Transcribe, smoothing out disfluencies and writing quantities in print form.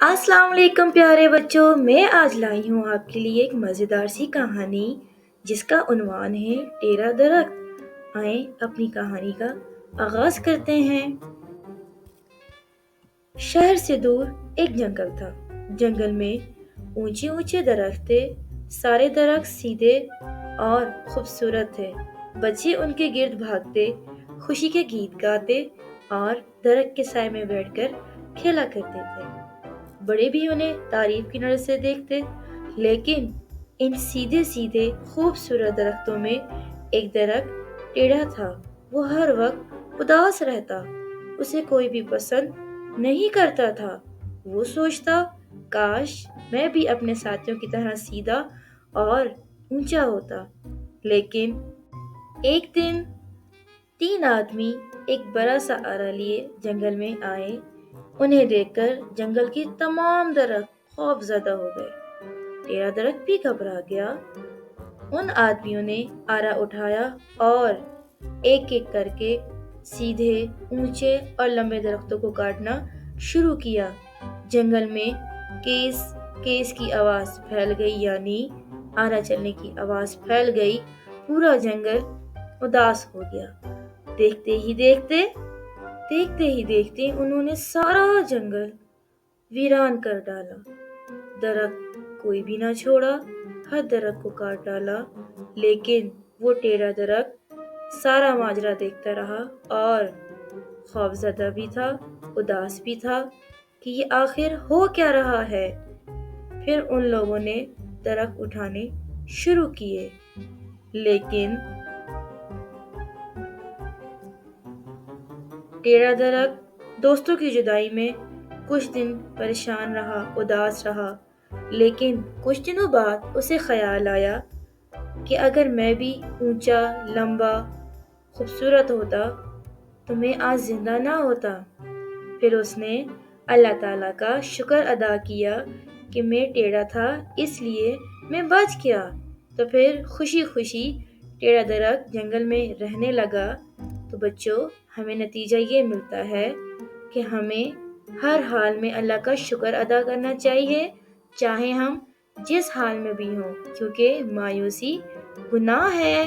السلام علیکم پیارے بچوں، میں آج لائی ہوں آپ کے لیے ایک مزیدار سی کہانی جس کا عنوان ہے ٹیرا درخت۔ آئیں اپنی کہانی کا آغاز کرتے ہیں۔ شہر سے دور ایک جنگل تھا۔ جنگل میں اونچے اونچے درخت تھے، سارے درخت سیدھے اور خوبصورت تھے۔ بچے ان کے گرد بھاگتے، خوشی کے گیت گاتے اور درخت کے سائے میں بیٹھ کر کھیلا کرتے تھے۔ بڑے بھی انہیں تعریف کی نظر سے دیکھتے، لیکن ان سیدھے سیدھے خوبصورت درختوں میں ایک درخت ٹیڑھا تھا۔ وہ ہر وقت اداس رہتا، اسے کوئی بھی پسند نہیں کرتا تھا۔ وہ سوچتا، کاش میں بھی اپنے ساتھیوں کی طرح سیدھا اور اونچا ہوتا۔ لیکن ایک دن 3 آدمی ایک بڑا سا آرا لیے جنگل میں آئے۔ انہیں دیکھ کر جنگل کے تمام درخت خوف زدہ ہو گئے۔ ٹیڑھا درخت بھی گھبرا گیا۔ ان آدمیوں نے آرا اٹھایا اور ایک ایک کر کے سیدھے، اونچے اور لمبے درختوں کو کاٹنا شروع کیا۔ جنگل میں کیس کیس کی آواز پھیل گئی، یعنی آرا چلنے کی آواز پھیل گئی۔ پورا جنگل اداس ہو گیا۔ دیکھتے ہی دیکھتے انہوں نے سارا جنگل ویران کر ڈالا۔ درخت کوئی بھی نہ چھوڑا، ہر درخت کو کاٹ ڈالا۔ لیکن وہ ٹیڑھا درخت سارا ماجرا دیکھتا رہا اور خوفزدہ بھی تھا، اداس بھی تھا کہ یہ آخر ہو کیا رہا ہے۔ پھر ان لوگوں نے درخت اٹھانے شروع کیے، لیکن ٹیڑھا درخت دوستوں کی جدائی میں کچھ دن پریشان رہا، اداس رہا۔ لیکن کچھ دنوں بعد اسے خیال آیا کہ اگر میں بھی اونچا، لمبا، خوبصورت ہوتا تو میں آج زندہ نہ ہوتا۔ پھر اس نے اللہ تعالیٰ کا شکر ادا کیا کہ میں ٹیڑھا تھا، اس لیے میں بچ گیا۔ تو پھر خوشی خوشی ٹیڑھا درخت جنگل میں رہنے لگا۔ تو بچوں، ہمیں نتیجہ یہ ملتا ہے کہ ہمیں ہر حال میں اللہ کا شکر ادا کرنا چاہیے، چاہے ہم جس حال میں بھی ہوں، کیونکہ مایوسی گناہ ہے۔